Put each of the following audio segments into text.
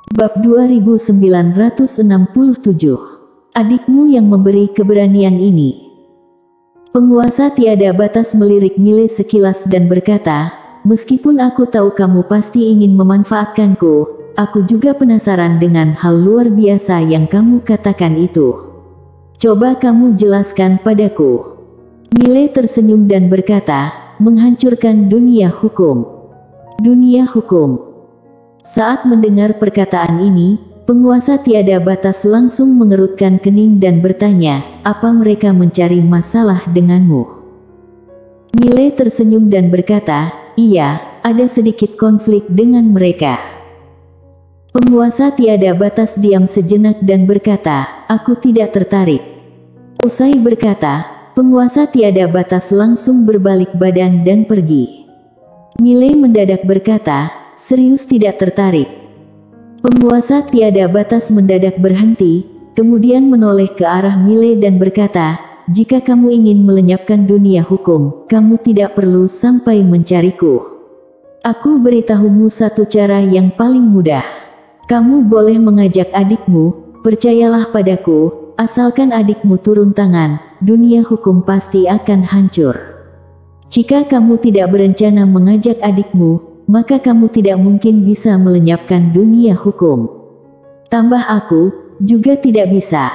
Bab 2967. Adikmu yang memberi keberanian ini. Penguasa tiada batas melirik Mile sekilas dan berkata, "Meskipun aku tahu kamu pasti ingin memanfaatkanku, aku juga penasaran dengan hal luar biasa yang kamu katakan itu. Coba kamu jelaskan padaku." Mile tersenyum dan berkata, "Menghancurkan dunia hukum." Dunia hukum. Saat mendengar perkataan ini, penguasa tiada batas langsung mengerutkan kening dan bertanya, "Apa mereka mencari masalah denganmu?" Mile tersenyum dan berkata, "Iya, ada sedikit konflik dengan mereka." Penguasa tiada batas diam sejenak dan berkata, "Aku tidak tertarik." Usai berkata, penguasa tiada batas langsung berbalik badan dan pergi. Mile mendadak berkata, "Serius tidak tertarik?" Penguasa tiada batas mendadak berhenti, kemudian menoleh ke arah Mile dan berkata, "Jika kamu ingin melenyapkan dunia hukum, kamu tidak perlu sampai mencariku. Aku beritahumu satu cara yang paling mudah. Kamu boleh mengajak adikmu, percayalah padaku, asalkan adikmu turun tangan, dunia hukum pasti akan hancur. Jika kamu tidak berencana mengajak adikmu, maka kamu tidak mungkin bisa melenyapkan dunia hukum. Tambah aku, juga tidak bisa."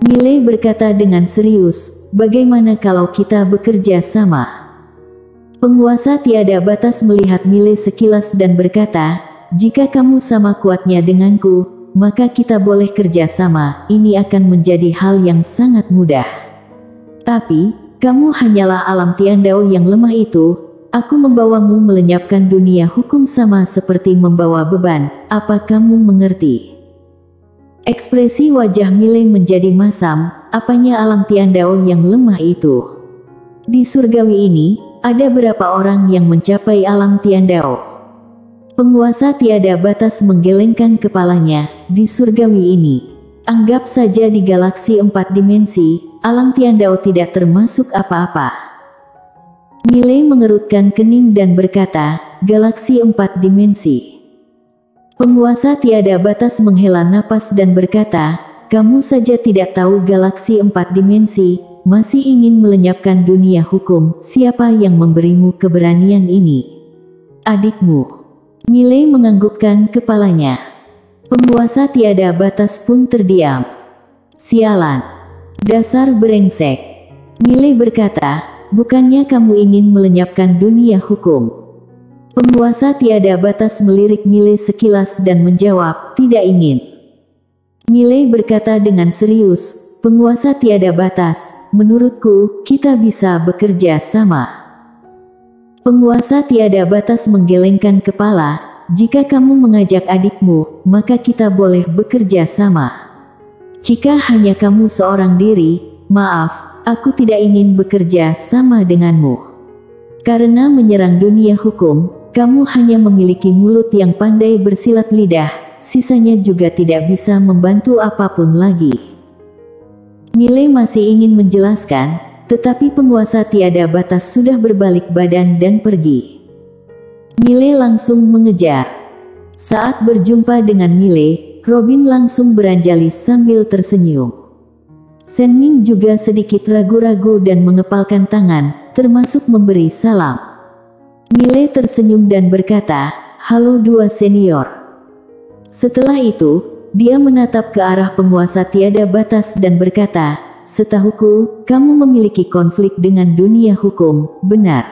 Mile berkata dengan serius, "Bagaimana kalau kita bekerja sama?" Penguasa tiada batas melihat Mile sekilas dan berkata, "Jika kamu sama kuatnya denganku, maka kita boleh kerja sama, ini akan menjadi hal yang sangat mudah. Tapi, kamu hanyalah alam Tiandao yang lemah itu. Aku membawamu melenyapkan dunia hukum sama seperti membawa beban, apa kamu mengerti?" Ekspresi wajah Mile menjadi masam, apanya alam Tiandao yang lemah itu? Di surgawi ini, ada berapa orang yang mencapai alam Tiandao? Penguasa tiada batas menggelengkan kepalanya, di surgawi ini. Anggap saja di galaksi 4 dimensi, alam Tiandao tidak termasuk apa-apa. Mile mengerutkan kening dan berkata, "Galaksi 4 dimensi." Penguasa tiada batas menghela napas dan berkata, "Kamu saja tidak tahu galaksi 4 dimensi, masih ingin melenyapkan dunia hukum, siapa yang memberimu keberanian ini?" "Adikmu." Mile menganggukkan kepalanya. Penguasa tiada batas pun terdiam. "Sialan. Dasar brengsek." Mile berkata, "Bukannya kamu ingin melenyapkan dunia hukum?" Penguasa tiada batas melirik Mile sekilas dan menjawab, "Tidak ingin." Mile berkata dengan serius, "Penguasa tiada batas, menurutku, kita bisa bekerja sama." Penguasa tiada batas menggelengkan kepala, "Jika kamu mengajak adikmu, maka kita boleh bekerja sama. Jika hanya kamu seorang diri, maaf, aku tidak ingin bekerja sama denganmu. Karena menyerang dunia hukum, kamu hanya memiliki mulut yang pandai bersilat lidah, sisanya juga tidak bisa membantu apapun lagi." Mile masih ingin menjelaskan, tetapi penguasa tiada batas sudah berbalik badan dan pergi. Mile langsung mengejar. Saat berjumpa dengan Mile, Robin langsung beranjali sambil tersenyum. Senming juga sedikit ragu-ragu dan mengepalkan tangan, termasuk memberi salam. Mile tersenyum dan berkata, "Halo dua senior." Setelah itu, dia menatap ke arah penguasa tiada batas dan berkata, "Setahuku, kamu memiliki konflik dengan dunia hukum, benar?"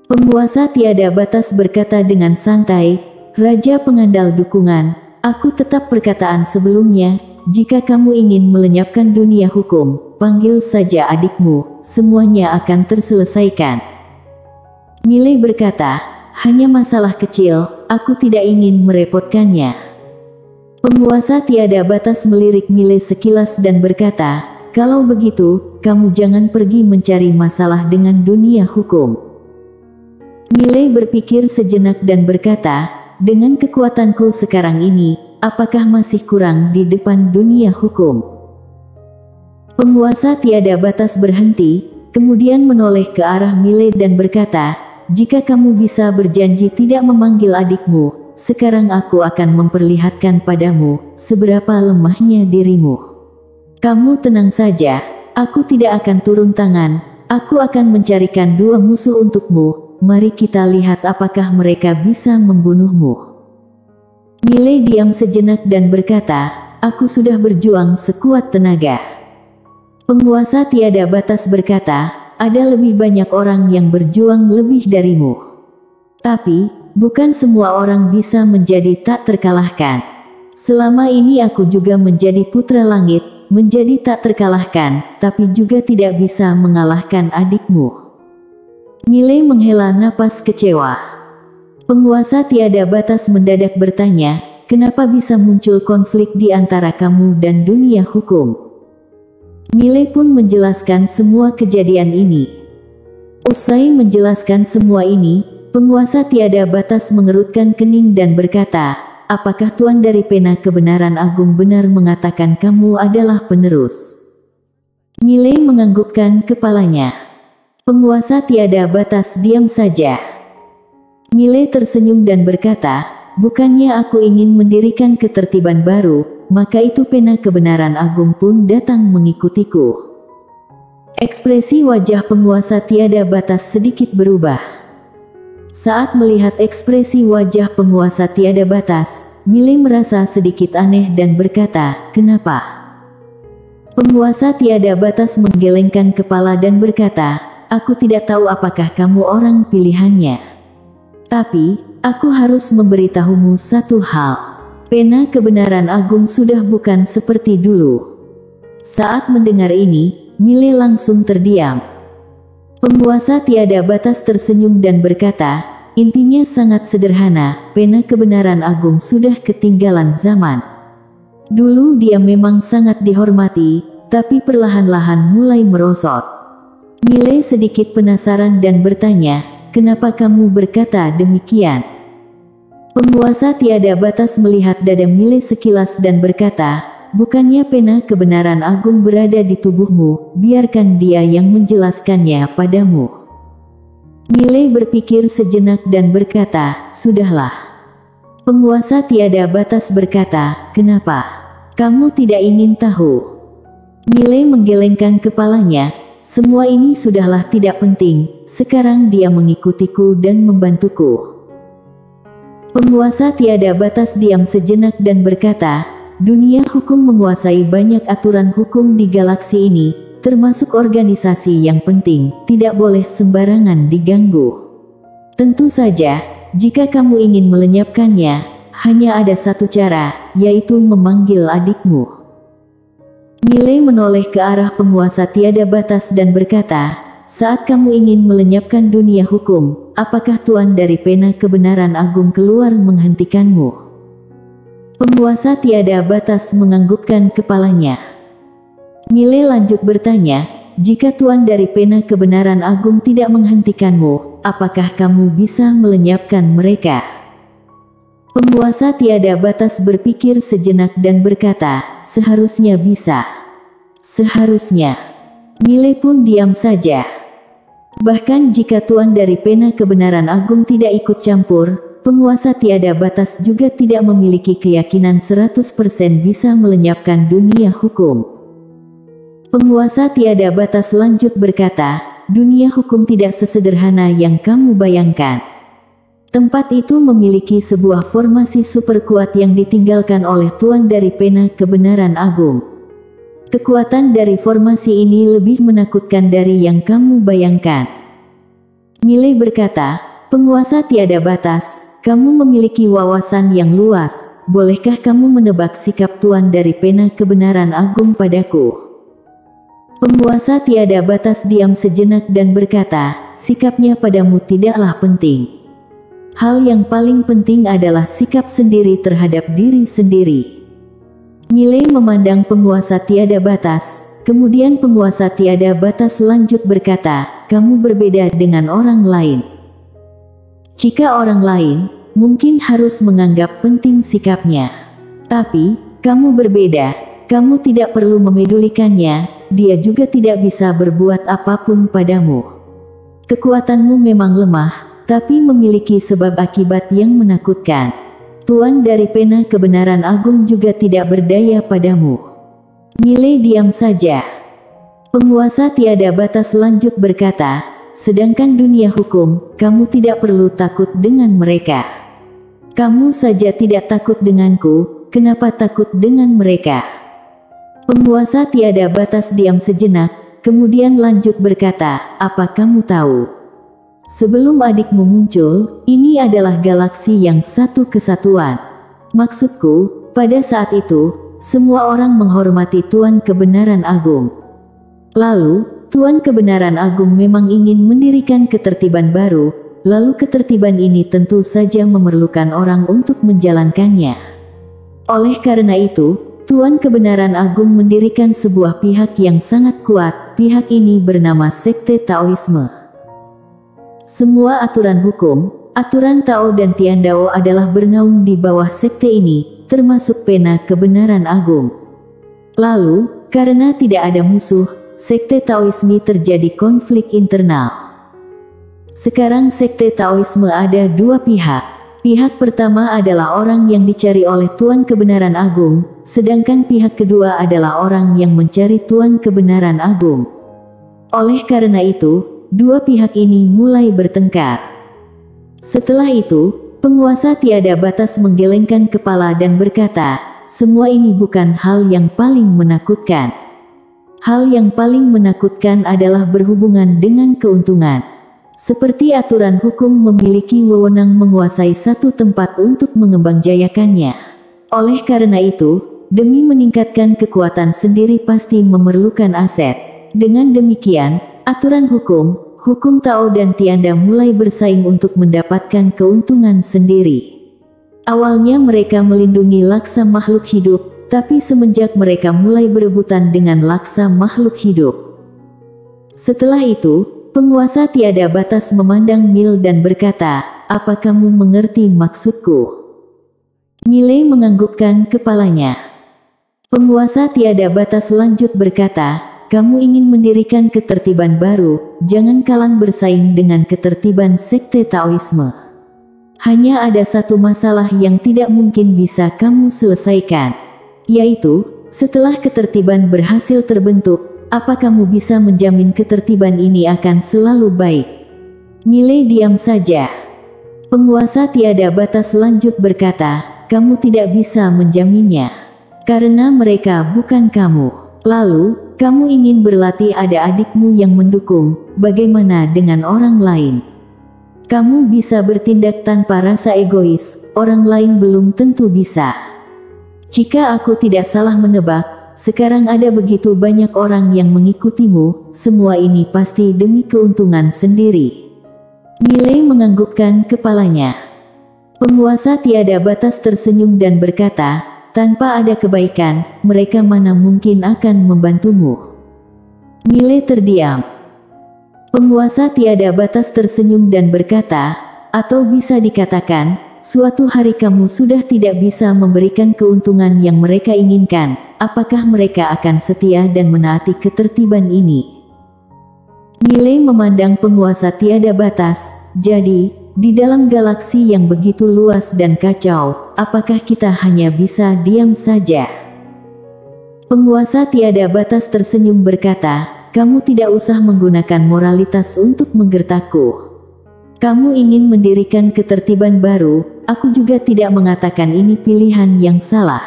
Penguasa tiada batas berkata dengan santai, "Raja pengandal dukungan, aku tetap perkataan sebelumnya, jika kamu ingin melenyapkan dunia hukum, panggil saja adikmu, semuanya akan terselesaikan." Mile berkata, "Hanya masalah kecil, aku tidak ingin merepotkannya." Penguasa tiada batas melirik Mile sekilas dan berkata, "Kalau begitu, kamu jangan pergi mencari masalah dengan dunia hukum." Mile berpikir sejenak dan berkata, "Dengan kekuatanku sekarang ini, apakah masih kurang di depan dunia hukum?" Penguasa tiada batas berhenti, kemudian menoleh ke arah Mile dan berkata, "Jika kamu bisa berjanji tidak memanggil adikmu, sekarang aku akan memperlihatkan padamu seberapa lemahnya dirimu. Kamu tenang saja, aku tidak akan turun tangan, aku akan mencarikan dua musuh untukmu, mari kita lihat apakah mereka bisa membunuhmu. Mile diam sejenak dan berkata, aku sudah berjuang sekuat tenaga. Penguasa tiada batas berkata, ada lebih banyak orang yang berjuang lebih darimu. Tapi, bukan semua orang bisa menjadi tak terkalahkan. Selama ini aku juga menjadi putra langit, menjadi tak terkalahkan, tapi juga tidak bisa mengalahkan adikmu. Mile menghela napas kecewa. Penguasa tiada batas mendadak bertanya, kenapa bisa muncul konflik di antara kamu dan dunia hukum? Mile pun menjelaskan semua kejadian ini. Usai menjelaskan semua ini, penguasa tiada batas mengerutkan kening dan berkata, apakah Tuan dari Pena Kebenaran Agung benar mengatakan kamu adalah penerus? Mile menganggukkan kepalanya. Penguasa tiada batas diam saja. Mile tersenyum dan berkata, bukannya aku ingin mendirikan ketertiban baru, maka itu Pena Kebenaran Agung pun datang mengikutiku. Ekspresi wajah penguasa tiada batas sedikit berubah. Saat melihat ekspresi wajah penguasa tiada batas, Mile merasa sedikit aneh dan berkata, kenapa? Penguasa tiada batas menggelengkan kepala dan berkata, aku tidak tahu apakah kamu orang pilihannya. Tapi, aku harus memberitahumu satu hal. Pena Kebenaran Agung sudah bukan seperti dulu. Saat mendengar ini, Mile langsung terdiam. Penguasa tiada batas tersenyum dan berkata, intinya sangat sederhana, Pena Kebenaran Agung sudah ketinggalan zaman. Dulu dia memang sangat dihormati, tapi perlahan-lahan mulai merosot. Mile sedikit penasaran dan bertanya, kenapa kamu berkata demikian? Penguasa tiada batas melihat dada Mile sekilas dan berkata, bukannya Pena Kebenaran Agung berada di tubuhmu, biarkan dia yang menjelaskannya padamu. Mile berpikir sejenak dan berkata, sudahlah. Penguasa tiada batas berkata, kenapa? Kamu tidak ingin tahu? Mile menggelengkan kepalanya, semua ini sudahlah tidak penting, sekarang dia mengikutiku dan membantuku. Penguasa tiada batas diam sejenak dan berkata, dunia hukum menguasai banyak aturan hukum di galaksi ini, termasuk organisasi yang penting, tidak boleh sembarangan diganggu. Tentu saja, jika kamu ingin melenyapkannya, hanya ada satu cara, yaitu memanggil adikmu. Mile menoleh ke arah penguasa tiada batas dan berkata, saat kamu ingin melenyapkan dunia hukum, apakah Tuan dari Pena Kebenaran Agung keluar menghentikanmu? Penguasa tiada batas menganggukkan kepalanya. Mile lanjut bertanya, jika Tuan dari Pena Kebenaran Agung tidak menghentikanmu, apakah kamu bisa melenyapkan mereka? Penguasa tiada batas berpikir sejenak dan berkata, seharusnya bisa. Seharusnya. Mile pun diam saja. Bahkan jika Tuan dari Pena Kebenaran Agung tidak ikut campur, penguasa tiada batas juga tidak memiliki keyakinan 100% bisa melenyapkan dunia hukum. Penguasa tiada batas lanjut berkata, dunia hukum tidak sesederhana yang kamu bayangkan. Tempat itu memiliki sebuah formasi super kuat yang ditinggalkan oleh Tuan dari Pena Kebenaran Agung. Kekuatan dari formasi ini lebih menakutkan dari yang kamu bayangkan. Mile berkata, penguasa tiada batas, kamu memiliki wawasan yang luas, bolehkah kamu menebak sikap Tuan dari Pena Kebenaran Agung padaku? Penguasa tiada batas diam sejenak dan berkata, sikapnya padamu tidaklah penting. Hal yang paling penting adalah sikap sendiri terhadap diri sendiri. Mile memandang penguasa tiada batas, kemudian penguasa tiada batas lanjut berkata, kamu berbeda dengan orang lain. Jika orang lain, mungkin harus menganggap penting sikapnya. Tapi, kamu berbeda, kamu tidak perlu memedulikannya, dia juga tidak bisa berbuat apapun padamu. Kekuatanmu memang lemah, tapi memiliki sebab akibat yang menakutkan. Tuan dari pena kebenaran agung juga tidak berdaya padamu. Milei diam saja. Penguasa tiada batas lanjut berkata, sedangkan dunia hukum, kamu tidak perlu takut dengan mereka. Kamu saja tidak takut denganku, kenapa takut dengan mereka? Penguasa tiada batas diam sejenak, kemudian lanjut berkata, apa kamu tahu? Sebelum adikmu muncul, ini adalah galaksi yang satu kesatuan. Maksudku, pada saat itu, semua orang menghormati Tuan Kebenaran Agung. Lalu, Tuan Kebenaran Agung memang ingin mendirikan ketertiban baru, lalu ketertiban ini tentu saja memerlukan orang untuk menjalankannya. Oleh karena itu, Tuan Kebenaran Agung mendirikan sebuah pihak yang sangat kuat, pihak ini bernama Sekte Taoisme. Semua aturan hukum, aturan Tao dan Tiandao adalah bernaung di bawah sekte ini, termasuk pena kebenaran agung. Lalu, karena tidak ada musuh, sekte Taoisme terjadi konflik internal. Sekarang sekte Taoisme ada dua pihak. Pihak pertama adalah orang yang dicari oleh Tuan Kebenaran Agung, sedangkan pihak kedua adalah orang yang mencari Tuan Kebenaran Agung. Oleh karena itu, dua pihak ini mulai bertengkar. Setelah itu, penguasa tiada batas menggelengkan kepala dan berkata, semua ini bukan hal yang paling menakutkan. Hal yang paling menakutkan adalah berhubungan dengan keuntungan. Seperti aturan hukum memiliki wewenang menguasai satu tempat untuk mengembangjayakannya. Oleh karena itu, demi meningkatkan kekuatan sendiri pasti memerlukan aset. Dengan demikian, aturan hukum, hukum Tao dan Tianda mulai bersaing untuk mendapatkan keuntungan sendiri. Awalnya mereka melindungi laksa makhluk hidup, tapi semenjak mereka mulai berebutan dengan laksa makhluk hidup. Setelah itu, penguasa tiada batas memandang Mil dan berkata, apa kamu mengerti maksudku? Milei menganggukkan kepalanya. Penguasa tiada batas lanjut berkata, kamu ingin mendirikan ketertiban baru, jangan kalian bersaing dengan ketertiban sekte Taoisme. Hanya ada satu masalah yang tidak mungkin bisa kamu selesaikan, yaitu, setelah ketertiban berhasil terbentuk, apa kamu bisa menjamin ketertiban ini akan selalu baik? Milei diam saja. Penguasa tiada batas lanjut berkata, kamu tidak bisa menjaminnya, karena mereka bukan kamu. Lalu, kamu ingin berlatih ada adikmu yang mendukung, bagaimana dengan orang lain? Kamu bisa bertindak tanpa rasa egois, orang lain belum tentu bisa. Jika aku tidak salah menebak, sekarang ada begitu banyak orang yang mengikutimu, semua ini pasti demi keuntungan sendiri. Milei menganggukkan kepalanya. Penguasa tiada batas tersenyum dan berkata, tanpa ada kebaikan, mereka mana mungkin akan membantumu. Milei terdiam. Penguasa tiada batas tersenyum dan berkata, atau bisa dikatakan, suatu hari kamu sudah tidak bisa memberikan keuntungan yang mereka inginkan, apakah mereka akan setia dan menaati ketertiban ini? Milei memandang penguasa tiada batas, jadi, di dalam galaksi yang begitu luas dan kacau, apakah kita hanya bisa diam saja? Penguasa tiada batas tersenyum berkata, kamu tidak usah menggunakan moralitas untuk menggertakku. Kamu ingin mendirikan ketertiban baru, aku juga tidak mengatakan ini pilihan yang salah.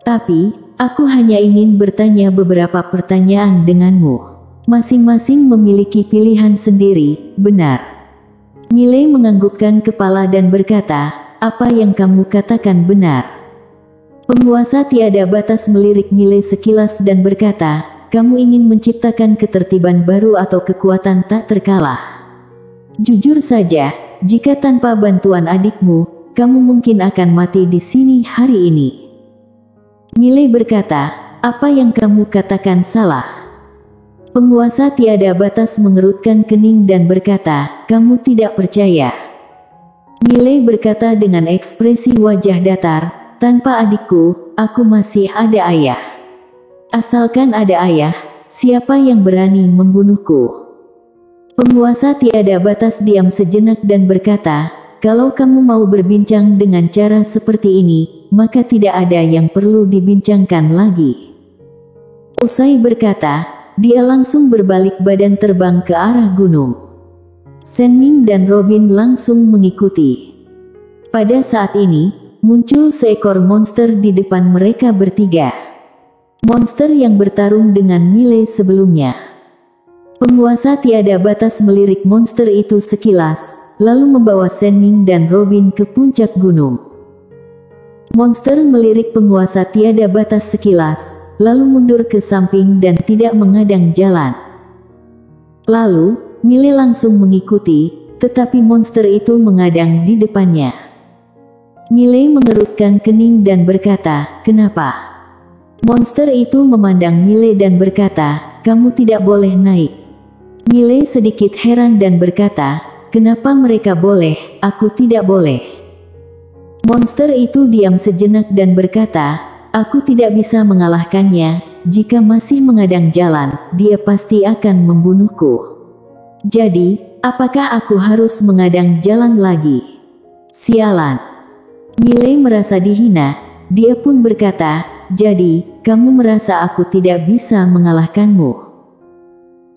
Tapi, aku hanya ingin bertanya beberapa pertanyaan denganmu. Masing-masing memiliki pilihan sendiri, benar? Milei menganggukkan kepala dan berkata, apa yang kamu katakan benar. Penguasa tiada batas melirik Milei sekilas dan berkata, kamu ingin menciptakan ketertiban baru atau kekuatan tak terkalah. Jujur saja, jika tanpa bantuan adikmu, kamu mungkin akan mati di sini hari ini. Milei berkata, apa yang kamu katakan salah. Penguasa tiada batas mengerutkan kening dan berkata, kamu tidak percaya. Milei berkata dengan ekspresi wajah datar, tanpa adikku, aku masih ada ayah. Asalkan ada ayah, siapa yang berani membunuhku? Penguasa tiada batas diam sejenak dan berkata, kalau kamu mau berbincang dengan cara seperti ini, maka tidak ada yang perlu dibincangkan lagi. Usai berkata, dia langsung berbalik badan terbang ke arah gunung. Shen-Ming dan Robin langsung mengikuti. Pada saat ini, muncul seekor monster di depan mereka bertiga. Monster yang bertarung dengan Mile sebelumnya. Penguasa tiada batas melirik monster itu sekilas, lalu membawa Shen-Ming dan Robin ke puncak gunung. Monster melirik penguasa tiada batas sekilas, lalu mundur ke samping dan tidak menghadang jalan. Lalu, Mile langsung mengikuti, tetapi monster itu menghadang di depannya. Mile mengerutkan kening dan berkata, "Kenapa?" Monster itu memandang Mile dan berkata, "Kamu tidak boleh naik." Mile sedikit heran dan berkata, "Kenapa mereka boleh, aku tidak boleh?" Monster itu diam sejenak dan berkata, "Aku tidak bisa mengalahkannya, jika masih menghadang jalan, dia pasti akan membunuhku. Jadi, apakah aku harus menghadang jalan lagi? Sialan." Mile merasa dihina, dia pun berkata, "Jadi, kamu merasa aku tidak bisa mengalahkanmu?"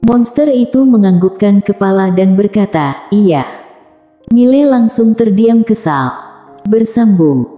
Monster itu menganggukkan kepala dan berkata, "Iya." Mile langsung terdiam kesal. Bersambung.